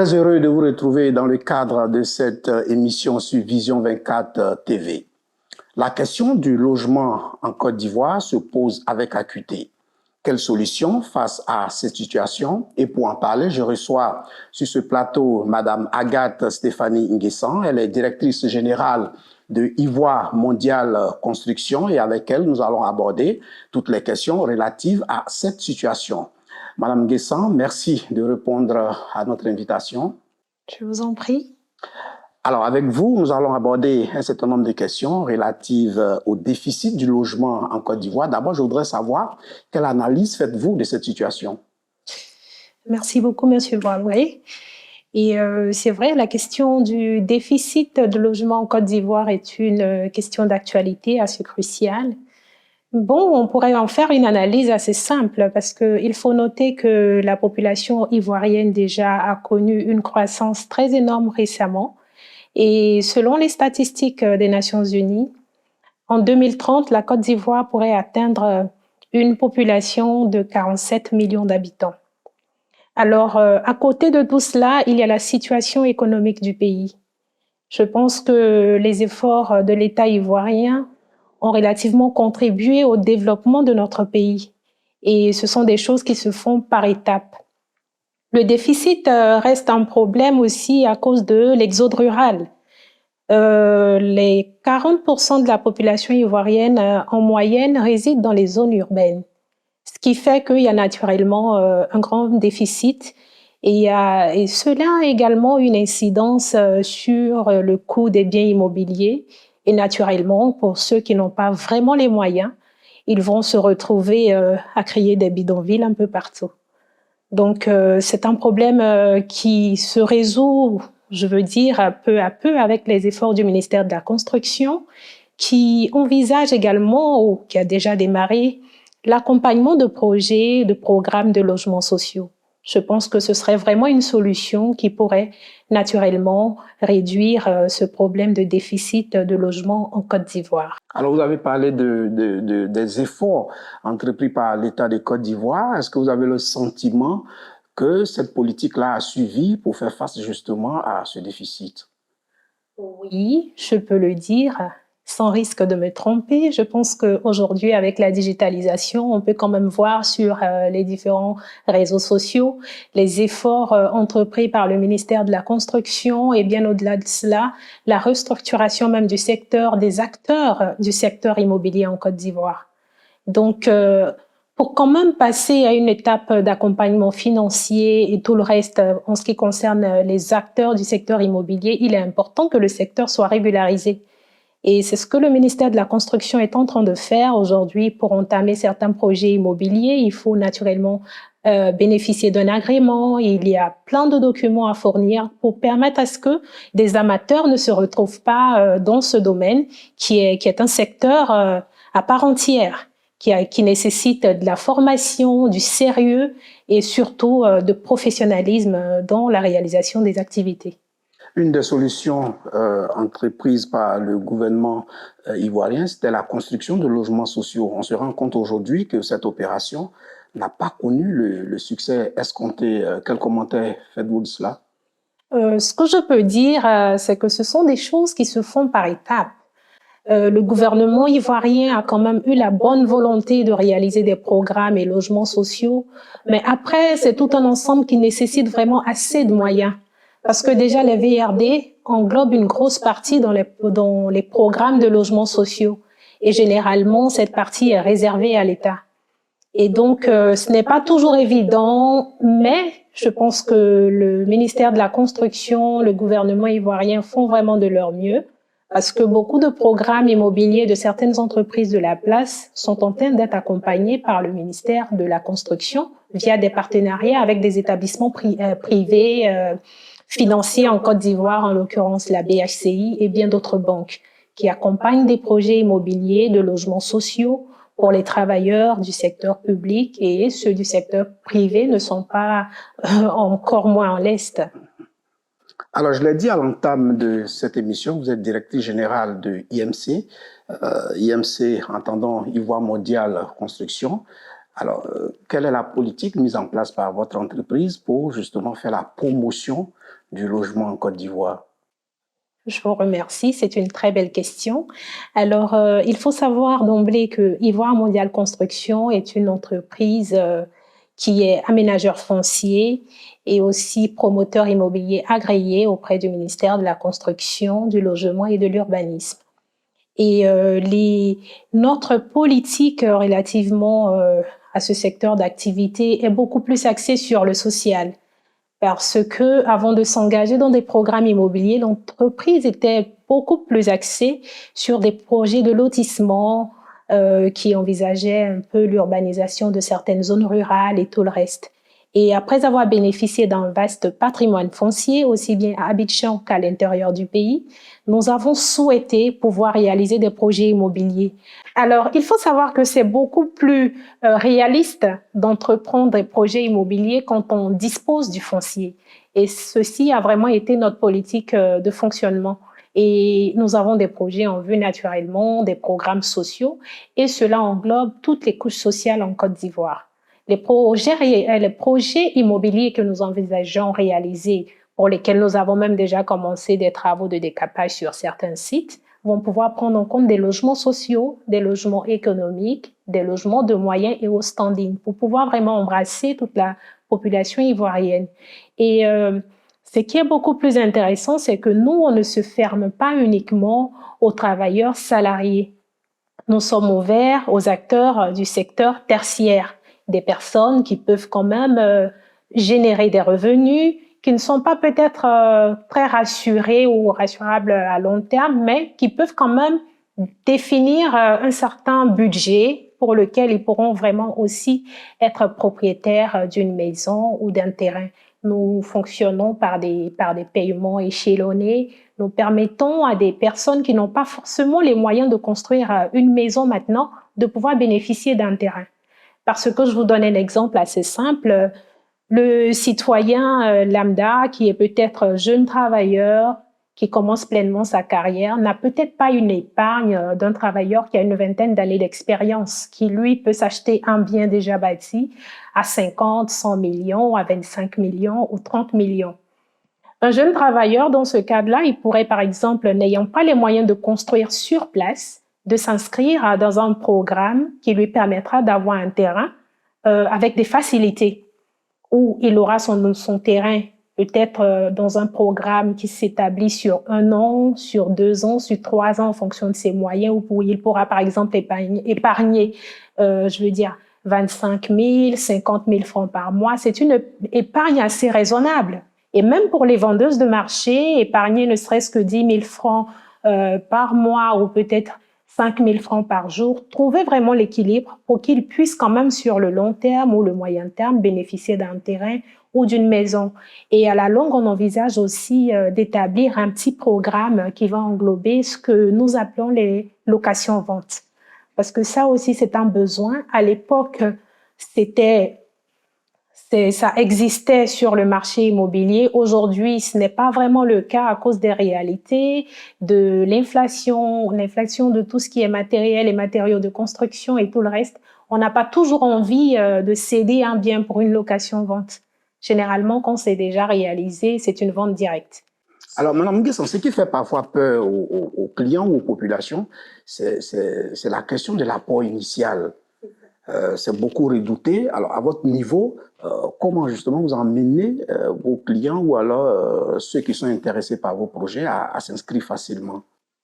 Très heureux de vous retrouver dans le cadre de cette émission sur Vision 24 TV. La question du logement en Côte d'Ivoire se pose avec acuité. Quelle solution face à cette situation? Et pour en parler, je reçois sur ce plateau Madame Agathe Stéphanie Nguessan. Elle est directrice générale de Ivoire Mondial Construction et avec elle, nous allons aborder toutes les questions relatives à cette situation. Madame Nguessan, merci de répondre à notre invitation. Je vous en prie. Alors, avec vous, nous allons aborder un certain nombre de questions relatives au déficit du logement en Côte d'Ivoire. D'abord, je voudrais savoir quelle analyse faites-vous de cette situation? Merci beaucoup, Monsieur Boilouet. Et c'est vrai, la question du déficit de logement en Côte d'Ivoire est une question d'actualité assez cruciale. Bon, on pourrait en faire une analyse assez simple parce qu'il faut noter que la population ivoirienne déjà a connu une croissance très énorme récemment. Et selon les statistiques des Nations Unies, en 2030, la Côte d'Ivoire pourrait atteindre une population de 47 millions d'habitants. Alors, à côté de tout cela, il y a la situation économique du pays. Je pense que les efforts de l'État ivoirien ont relativement contribué au développement de notre pays. Et ce sont des choses qui se font par étapes. Le déficit reste un problème aussi à cause de l'exode rural. Les 40% de la population ivoirienne, en moyenne, résident dans les zones urbaines. Ce qui fait qu'il y a naturellement un grand déficit et cela a également une incidence sur le coût des biens immobiliers. Et naturellement, pour ceux qui n'ont pas vraiment les moyens, ils vont se retrouver à créer des bidonvilles un peu partout. Donc, c'est un problème qui se résout, je veux dire, peu à peu avec les efforts du ministère de la Construction, qui envisage également, ou qui a déjà démarré, l'accompagnement de projets, de programmes de logements sociaux. Je pense que ce serait vraiment une solution qui pourrait naturellement réduire ce problème de déficit de logement en Côte d'Ivoire. Alors, vous avez parlé des efforts entrepris par l'État de Côte d'Ivoire. Est-ce que vous avez le sentiment que cette politique-là a suffi pour faire face justement à ce déficit? Oui, je peux le dire. Sans risque de me tromper, je pense qu'aujourd'hui, avec la digitalisation, on peut quand même voir sur les différents réseaux sociaux les efforts entrepris par le ministère de la Construction et bien au-delà de cela, la restructuration même du secteur, des acteurs du secteur immobilier en Côte d'Ivoire. Donc, pour quand même passer à une étape d'accompagnement financier et tout le reste en ce qui concerne les acteurs du secteur immobilier, il est important que le secteur soit régularisé. Et c'est ce que le ministère de la Construction est en train de faire aujourd'hui pour entamer certains projets immobiliers. Il faut naturellement bénéficier d'un agrément. Il y a plein de documents à fournir pour permettre à ce que des amateurs ne se retrouvent pas dans ce domaine qui est un secteur à part entière, qui nécessite de la formation, du sérieux et surtout de professionnalisme dans la réalisation des activités. Une des solutions entreprises par le gouvernement ivoirien, c'était la construction de logements sociaux. On se rend compte aujourd'hui que cette opération n'a pas connu le succès escompté. Quel commentaire faites-vous de cela? Ce que je peux dire, c'est que ce sont des choses qui se font par étapes. Le gouvernement ivoirien a quand même eu la bonne volonté de réaliser des programmes et logements sociaux, mais après, c'est tout un ensemble qui nécessite vraiment assez de moyens. Parce que déjà, les VRD englobent une grosse partie dans les programmes de logements sociaux. Et généralement, cette partie est réservée à l'État. Et donc, ce n'est pas toujours évident, mais je pense que le ministère de la Construction, le gouvernement ivoirien font vraiment de leur mieux, parce que beaucoup de programmes immobiliers de certaines entreprises de la place sont en train d'être accompagnés par le ministère de la Construction via des partenariats avec des établissements privés, financiers en Côte d'Ivoire, en l'occurrence la BHCI et bien d'autres banques, qui accompagnent des projets immobiliers de logements sociaux pour les travailleurs du secteur public, et ceux du secteur privé ne sont pas encore moins en l'Est. Alors, je l'ai dit à l'entame de cette émission, vous êtes directrice générale de IMC. IMC, entendant Ivoire Mondial Construction. Alors, quelle est la politique mise en place par votre entreprise pour justement faire la promotion du logement en Côte d'Ivoire? Je vous remercie, c'est une très belle question. Alors, il faut savoir d'emblée que Ivoire Mondial Construction est une entreprise qui est aménageur foncier et aussi promoteur immobilier agréé auprès du ministère de la Construction, du Logement et de l'Urbanisme. Et notre politique relativement à ce secteur d'activité est beaucoup plus axée sur le social. Parce que, avant de s'engager dans des programmes immobiliers, l'entreprise était beaucoup plus axée sur des projets de lotissement qui envisageaient un peu l'urbanisation de certaines zones rurales et tout le reste. Et après avoir bénéficié d'un vaste patrimoine foncier, aussi bien à Abidjan qu'à l'intérieur du pays, nous avons souhaité pouvoir réaliser des projets immobiliers. Alors, il faut savoir que c'est beaucoup plus réaliste d'entreprendre des projets immobiliers quand on dispose du foncier. Et ceci a vraiment été notre politique de fonctionnement. Et nous avons des projets en vue naturellement, des programmes sociaux, et cela englobe toutes les couches sociales en Côte d'Ivoire. Les projets immobiliers que nous envisageons réaliser, pour lesquels nous avons même déjà commencé des travaux de décapage sur certains sites, vont pouvoir prendre en compte des logements sociaux, des logements économiques, des logements de moyen et haut standing, pour pouvoir vraiment embrasser toute la population ivoirienne. Et ce qui est beaucoup plus intéressant, c'est que nous, on ne se ferme pas uniquement aux travailleurs salariés. Nous sommes ouverts aux acteurs du secteur tertiaire, des personnes qui peuvent quand même générer des revenus, qui ne sont pas peut-être très rassurés ou rassurables à long terme, mais qui peuvent quand même définir un certain budget pour lequel ils pourront vraiment aussi être propriétaires d'une maison ou d'un terrain. Nous fonctionnons par des paiements échelonnés. Nous permettons à des personnes qui n'ont pas forcément les moyens de construire une maison maintenant de pouvoir bénéficier d'un terrain. Parce que je vous donne un exemple assez simple. Le citoyen lambda qui est peut-être jeune travailleur, qui commence pleinement sa carrière, n'a peut-être pas une épargne d'un travailleur qui a une vingtaine d'années d'expérience, qui lui peut s'acheter un bien déjà bâti à 50, 100 millions, à 25 millions ou 30 millions. Un jeune travailleur, dans ce cadre-là, il pourrait, par exemple, n'ayant pas les moyens de construire sur place, de s'inscrire dans un programme qui lui permettra d'avoir un terrain avec des facilités, où il aura son terrain peut-être dans un programme qui s'établit sur 1 an, sur 2 ans, sur 3 ans en fonction de ses moyens, où il pourra par exemple épargner 25 000, 50 000 francs par mois. C'est une épargne assez raisonnable. Et même pour les vendeuses de marché, épargner ne serait-ce que 10 000 francs par mois ou peut-être 5 000 francs par jour, trouver vraiment l'équilibre pour qu'ils puissent quand même sur le long terme ou le moyen terme bénéficier d'un terrain ou d'une maison. Et à la longue, on envisage aussi d'établir un petit programme qui va englober ce que nous appelons les locations-ventes. Parce que ça aussi, c'est un besoin. À l'époque, ça existait sur le marché immobilier. Aujourd'hui, ce n'est pas vraiment le cas à cause des réalités, de l'inflation de tout ce qui est matériel et matériaux de construction et tout le reste. On n'a pas toujours envie de céder un bien pour une location-vente. Généralement, quand c'est déjà réalisé, c'est une vente directe. Alors, Mme Nguessan, ce qui fait parfois peur aux clients ou aux populations, c'est la question de l'apport initial. C'est beaucoup redouté. Alors, à votre niveau, comment justement vous emmenez vos clients ou alors ceux qui sont intéressés par vos projets à s'inscrire facilement?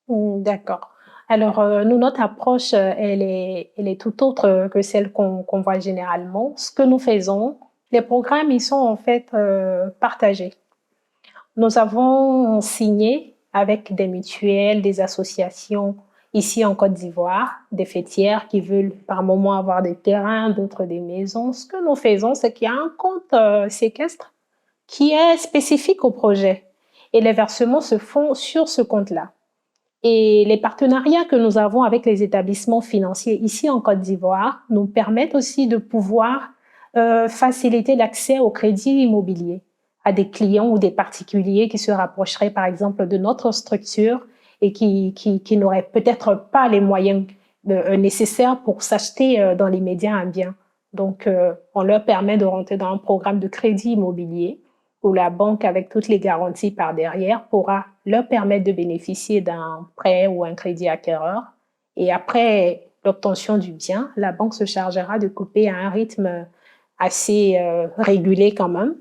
D'accord. Alors, nous, notre approche, elle est tout autre que celle qu'on voit généralement. Ce que nous faisons, les programmes, ils sont en fait partagés. Nous avons signé avec des mutuelles, des associations ici en Côte d'Ivoire, des fêtières qui veulent par moment avoir des terrains, d'autres des maisons. Ce que nous faisons, c'est qu'il y a un compte séquestre qui est spécifique au projet et les versements se font sur ce compte-là. Et les partenariats que nous avons avec les établissements financiers ici en Côte d'Ivoire nous permettent aussi de pouvoir faciliter l'accès au crédit immobilier à des clients ou des particuliers qui se rapprocheraient par exemple de notre structure et qui n'auraient peut-être pas les moyens nécessaires pour s'acheter dans les médias un bien. Donc, on leur permet de rentrer dans un programme de crédit immobilier où la banque, avec toutes les garanties par derrière, pourra leur permettre de bénéficier d'un prêt ou un crédit acquéreur. Et après l'obtention du bien, la banque se chargera de couper à un rythme assez régulé quand même,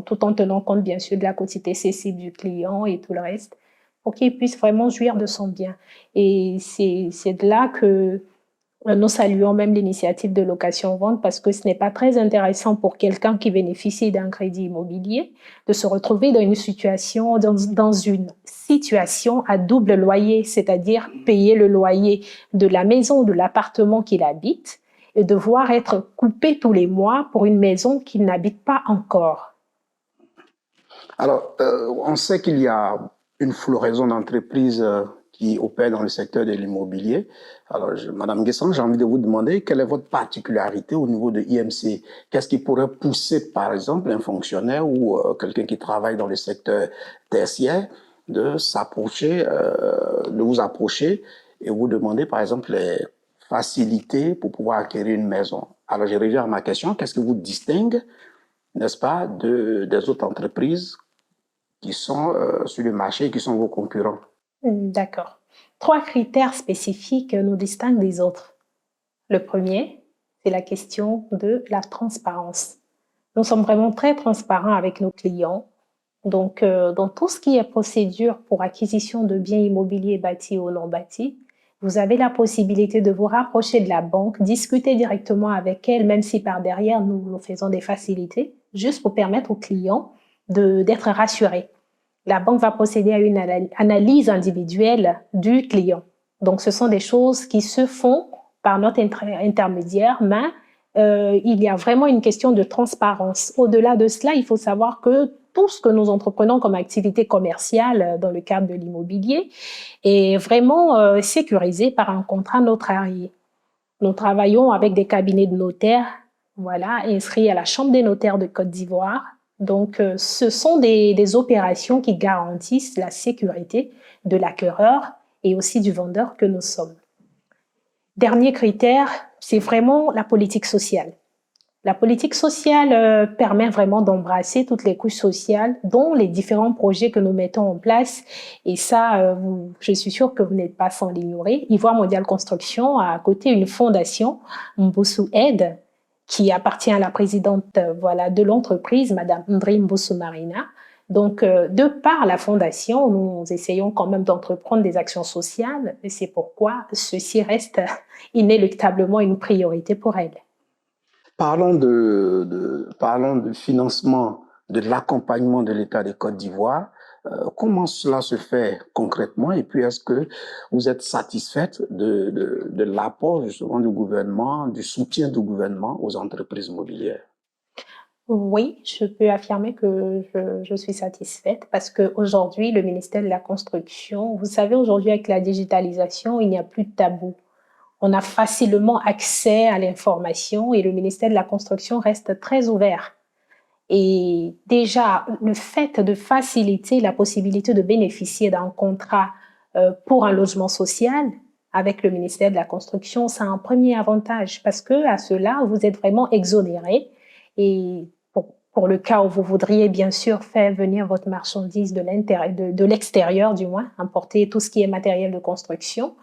tout en tenant compte bien sûr de la quotité cessible du client et tout le reste, pour qu'il puisse vraiment jouir de son bien. Et c'est de là que nous saluons même l'initiative de location-vente parce que ce n'est pas très intéressant pour quelqu'un qui bénéficie d'un crédit immobilier de se retrouver dans une situation à double loyer, c'est-à-dire payer le loyer de la maison ou de l'appartement qu'il habite et devoir être coupé tous les mois pour une maison qu'il n'habite pas encore. Alors, on sait qu'il y a une floraison d'entreprises qui opèrent dans le secteur de l'immobilier. Alors, Madame Guessant, j'ai envie de vous demander quelle est votre particularité au niveau de IMC. Qu'est-ce qui pourrait pousser, par exemple, un fonctionnaire ou quelqu'un qui travaille dans le secteur tertiaire de s'approcher, de vous approcher et vous demander, par exemple, les facilités pour pouvoir acquérir une maison. Alors, je reviens à ma question. Qu'est-ce qui vous distingue, n'est-ce pas, des autres entreprises qui sont sur le marché et qui sont vos concurrents? D'accord. 3 critères spécifiques nous distinguent des autres. Le premier, c'est la question de la transparence. Nous sommes vraiment très transparents avec nos clients. Donc, dans tout ce qui est procédure pour acquisition de biens immobiliers bâtis ou non bâtis, vous avez la possibilité de vous rapprocher de la banque, discuter directement avec elle, même si par derrière, nous faisons des facilités, juste pour permettre aux clients d'être rassurés. La banque va procéder à une analyse individuelle du client. Donc, ce sont des choses qui se font par notre intermédiaire, mais il y a vraiment une question de transparence. Au-delà de cela, il faut savoir que tout ce que nous entreprenons comme activité commerciale dans le cadre de l'immobilier est vraiment sécurisé par un contrat notarié. Nous travaillons avec des cabinets de notaires, voilà, inscrits à la Chambre des notaires de Côte d'Ivoire. Donc, ce sont des opérations qui garantissent la sécurité de l'acquéreur et aussi du vendeur que nous sommes. Dernier critère, c'est vraiment la politique sociale. La politique sociale permet vraiment d'embrasser toutes les couches sociales, dont les différents projets que nous mettons en place. Et ça, je suis sûre que vous n'êtes pas sans l'ignorer. Ivoire Mondiale Construction a à côté une fondation, Mbossou Aide, qui appartient à la présidente voilà, de l'entreprise, Madame Ndri Mbossou Marina. Donc, de par la fondation, nous essayons quand même d'entreprendre des actions sociales et c'est pourquoi ceci reste inéluctablement une priorité pour elle. Parlons de financement, de l'accompagnement de l'État de Côte d'Ivoire. Comment cela se fait concrètement? Et puis, est-ce que vous êtes satisfaite de l'apport justement du gouvernement, du soutien du gouvernement aux entreprises immobilières? Oui, je peux affirmer que je suis satisfaite parce qu'aujourd'hui, le ministère de la Construction, vous savez, aujourd'hui, avec la digitalisation, il n'y a plus de tabou. On a facilement accès à l'information et le ministère de la Construction reste très ouvert. Et déjà, le fait de faciliter la possibilité de bénéficier d'un contrat pour un logement social avec le ministère de la Construction, c'est un premier avantage parce que à cela, vous êtes vraiment exonéré. Et pour le cas où vous voudriez bien sûr faire venir votre marchandise de l'extérieur du moins, importer tout ce qui est matériel de construction.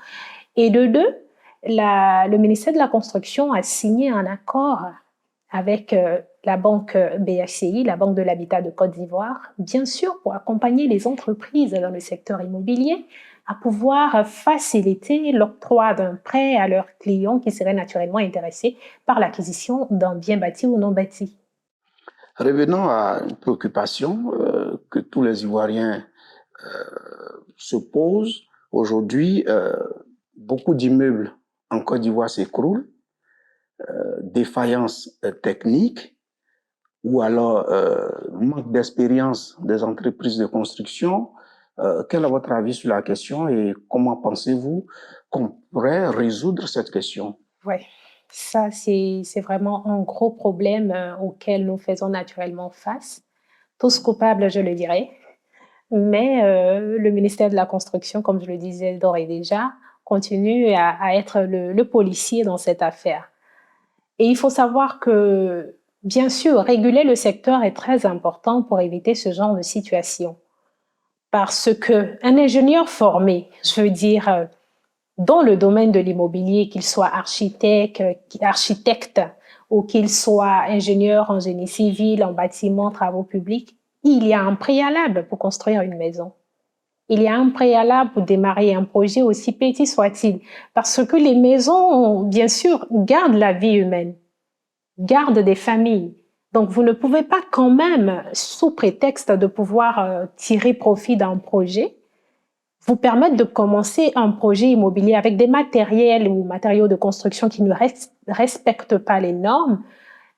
Et de deux, le ministère de la Construction a signé un accord avec la banque BHCI, la Banque de l'Habitat de Côte d'Ivoire, bien sûr pour accompagner les entreprises dans le secteur immobilier à pouvoir faciliter l'octroi d'un prêt à leurs clients qui seraient naturellement intéressés par l'acquisition d'un bien bâti ou non bâti. Revenons à une préoccupation que tous les Ivoiriens se posent. Aujourd'hui, beaucoup d'immeubles en Côte d'Ivoire s'écroulent, défaillance technique ou alors manque d'expérience des entreprises de construction. Quel est votre avis sur la question et comment pensez-vous qu'on pourrait résoudre cette question? Oui, ça c'est vraiment un gros problème auquel nous faisons naturellement face. Tous coupables, je le dirais. Mais le ministère de la Construction, comme je le disais d'ores et déjà, continue à être le policier dans cette affaire. Et il faut savoir que Bien sûr, réguler le secteur est très important pour éviter ce genre de situation. Parce que un ingénieur formé, je veux dire, dans le domaine de l'immobilier, qu'il soit architecte ou qu'il soit ingénieur en génie civil, en bâtiment, travaux publics, il y a un préalable pour construire une maison. Il y a un préalable pour démarrer un projet, aussi petit soit-il. Parce que les maisons, bien sûr, gardent la vie humaine, gardent des familles. Donc, vous ne pouvez pas quand même, sous prétexte de pouvoir tirer profit d'un projet, vous permettre de commencer un projet immobilier avec des matériels ou matériaux de construction qui ne respectent pas les normes.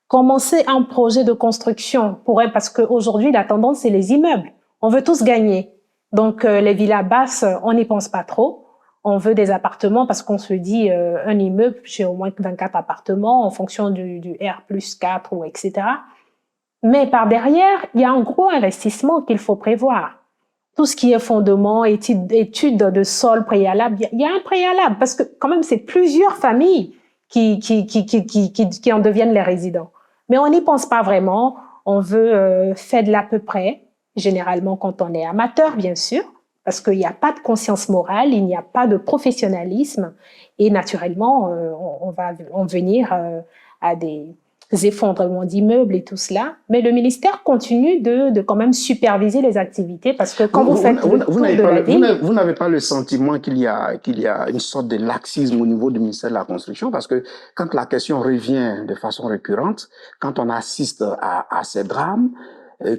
Commencer un projet de construction parce qu'aujourd'hui, la tendance, c'est les immeubles. On veut tous gagner. Donc, les villas basses, on n'y pense pas trop. On veut des appartements parce qu'on se dit un immeuble, j'ai au moins 24 appartements en fonction du R plus 4 ou etc. Mais par derrière, il y a un gros investissement qu'il faut prévoir. Tout ce qui est fondement, études de sol préalable, il y a un préalable parce que quand même, c'est plusieurs familles qui en deviennent les résidents. Mais on n'y pense pas vraiment. On veut faire de l'à peu près, généralement quand on est amateur, bien sûr, parce qu'il n'y a pas de conscience morale, il n'y a pas de professionnalisme et naturellement, on va en venir à des effondrements d'immeubles et tout cela. Mais le ministère continue de quand même superviser les activités parce que quand vous faites le tour de la ville... Vous n'avez pas le sentiment qu'il y a une sorte de laxisme au niveau du ministère de la Construction parce que quand la question revient de façon récurrente, quand on assiste à ces drames,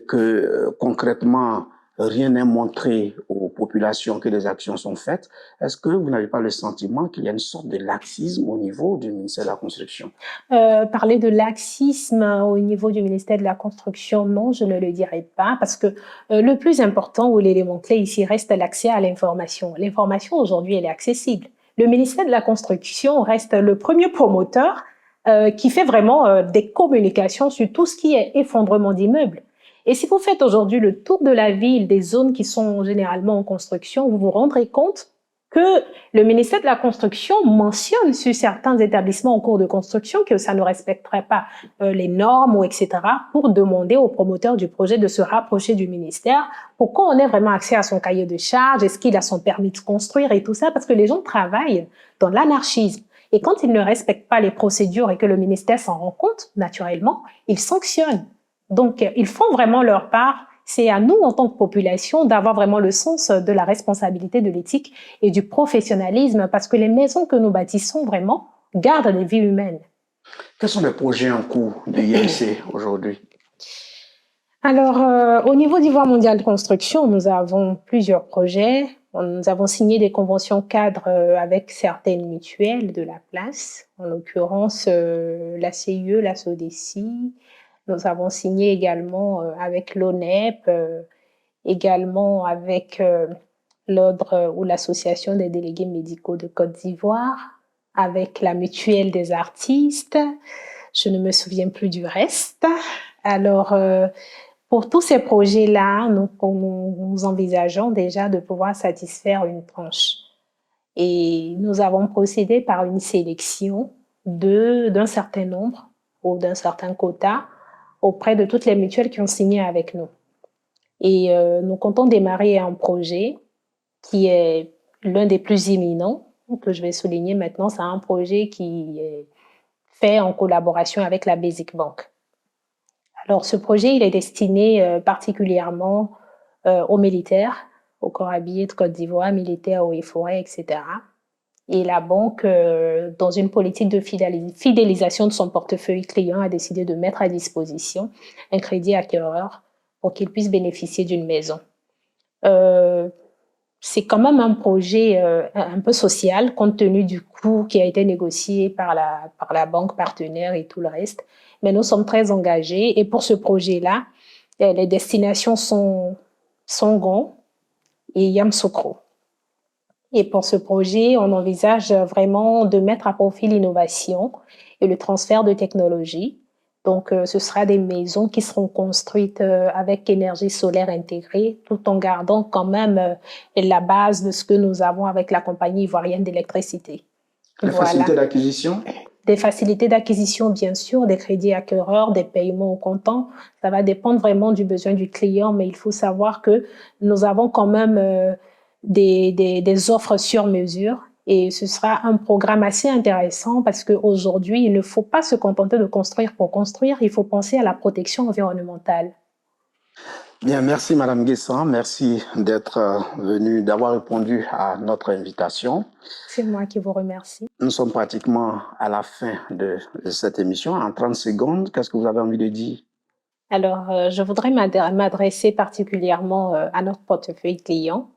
que concrètement rien n'est montré aux populations que des actions sont faites, est-ce que vous n'avez pas le sentiment qu'il y a une sorte de laxisme au niveau du ministère de la Construction? Parler de laxisme au niveau du ministère de la Construction, non, je ne le dirais pas, parce que le plus important ou l'élément clé ici reste l'accès à l'information. L'information, aujourd'hui, elle est accessible. Le ministère de la Construction reste le premier promoteur qui fait vraiment des communications sur tout ce qui est effondrement d'immeubles. Et si vous faites aujourd'hui le tour de la ville, des zones qui sont généralement en construction, vous vous rendrez compte que le ministère de la Construction mentionne sur certains établissements en cours de construction que ça ne respecterait pas les normes ou etc. pour demander aux promoteurs du projet de se rapprocher du ministère pour qu'on ait vraiment accès à son cahier de charges, est-ce qu'il a son permis de construire et tout ça, parce que les gens travaillent dans l'anarchisme. Et quand ils ne respectent pas les procédures et que le ministère s'en rend compte, naturellement, ils sanctionnent. Donc, ils font vraiment leur part. C'est à nous, en tant que population, d'avoir vraiment le sens de la responsabilité, de l'éthique et du professionnalisme, parce que les maisons que nous bâtissons vraiment gardent les vies humaines. Quels sont les projets en cours de IMC aujourd'hui? Alors, au niveau d'Ivoire Mondial de Construction, nous avons plusieurs projets. Nous avons signé des conventions cadres avec certaines mutuelles de la place, en l'occurrence la CIE, la SODECI. Nous avons signé également avec l'ONEP, également avec l'Ordre ou l'Association des délégués médicaux de Côte d'Ivoire, avec la Mutuelle des artistes. Je ne me souviens plus du reste. Alors, pour tous ces projets-là, nous envisageons déjà de pouvoir satisfaire une tranche. Et nous avons procédé par une sélection d'un certain nombre ou d'un certain quota auprès de toutes les mutuelles qui ont signé avec nous. Et nous comptons démarrer un projet qui est l'un des plus imminents, que je vais souligner maintenant. C'est un projet qui est fait en collaboration avec la Basic Bank. Alors, ce projet, il est destiné particulièrement aux militaires, aux corps habillés de Côte d'Ivoire, militaires, eaux et forêts, etc. Et la banque, dans une politique de fidélisation de son portefeuille client, a décidé de mettre à disposition un crédit acquéreur pour qu'il puisse bénéficier d'une maison. C'est quand même un projet un peu social, compte tenu du coût qui a été négocié par la banque partenaire et tout le reste. Mais nous sommes très engagés. Et pour ce projet-là, les destinations sont Songon et Yamoussoukro. Et pour ce projet, on envisage vraiment de mettre à profit l'innovation et le transfert de technologie. Donc, ce sera des maisons qui seront construites avec énergie solaire intégrée, tout en gardant quand même la base de ce que nous avons avec la compagnie ivoirienne d'électricité. La facilité d'acquisition? des facilités d'acquisition, bien sûr, des crédits acquéreurs, des paiements au comptant. Ça va dépendre vraiment du besoin du client, mais il faut savoir que nous avons quand même des offres sur mesure. Et ce sera un programme assez intéressant parce qu'aujourd'hui, il ne faut pas se contenter de construire pour construire, il faut penser à la protection environnementale. Bien, merci Madame Guessant, merci d'être venue, d'avoir répondu à notre invitation. C'est moi qui vous remercie. Nous sommes pratiquement à la fin de cette émission. En 30 secondes, qu'est-ce que vous avez envie de dire? Alors, je voudrais m'adresser particulièrement à notre portefeuille client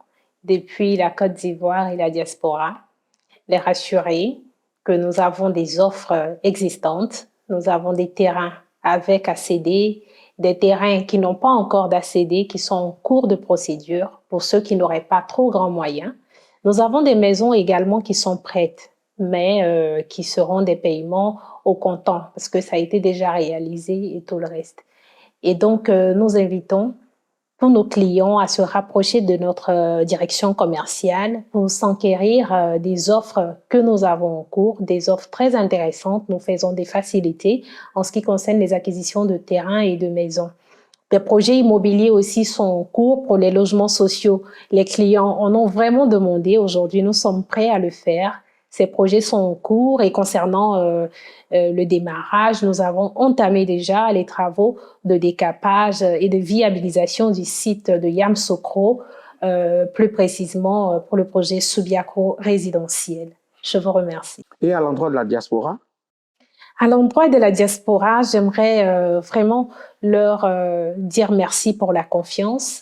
depuis la Côte d'Ivoire et la diaspora, les rassurer que nous avons des offres existantes, nous avons des terrains avec ACD, des terrains qui n'ont pas encore d'ACD, qui sont en cours de procédure pour ceux qui n'auraient pas trop grands moyens. Nous avons des maisons également qui sont prêtes, mais qui seront des paiements au comptant parce que ça a été déjà réalisé et tout le reste. Et donc, nous invitons tous nos clients à se rapprocher de notre direction commerciale pour s'enquérir des offres que nous avons en cours, des offres très intéressantes. Nous faisons des facilités en ce qui concerne les acquisitions de terrains et de maisons. Des projets immobiliers aussi sont en cours pour les logements sociaux. Les clients en ont vraiment demandé. Aujourd'hui, nous sommes prêts à le faire. Ces projets sont en cours et concernant le démarrage, nous avons entamé déjà les travaux de décapage et de viabilisation du site de Yamoussoukro, plus précisément pour le projet Subiaco résidentiel. Je vous remercie. Et à l'endroit de la diaspora? À l'endroit de la diaspora, j'aimerais vraiment leur dire merci pour la confiance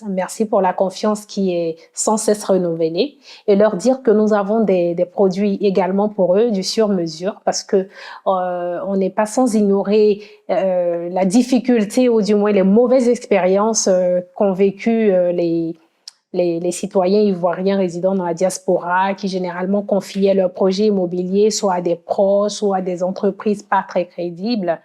qui est sans cesse renouvelée, et leur dire que nous avons des produits également pour eux, du sur-mesure, parce que on n'est pas sans ignorer la difficulté ou du moins les mauvaises expériences qu'ont vécues les citoyens ivoiriens résidant dans la diaspora qui généralement confiaient leurs projets immobiliers soit à des proches, soit à des entreprises pas très crédibles.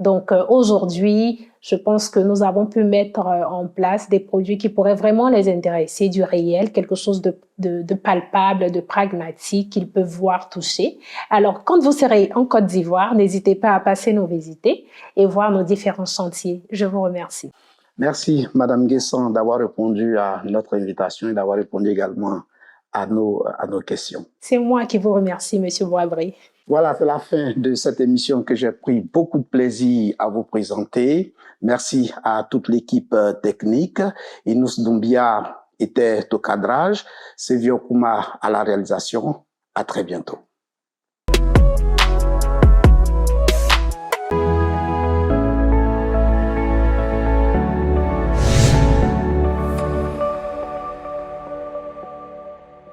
Donc aujourd'hui, je pense que nous avons pu mettre en place des produits qui pourraient vraiment les intéresser, du réel, quelque chose de palpable, de pragmatique qu'ils peuvent voir, toucher. Alors quand vous serez en Côte d'Ivoire, n'hésitez pas à passer nous visiter et voir nos différents chantiers. Je vous remercie. Merci, Madame Guessant, d'avoir répondu à notre invitation et d'avoir répondu également à nos questions. C'est moi qui vous remercie, Monsieur Boisbri. Voilà, c'est la fin de cette émission que j'ai pris beaucoup de plaisir à vous présenter. Merci à toute l'équipe technique. Inous Doumbia était au cadrage, Sévio Kouma à la réalisation. À très bientôt.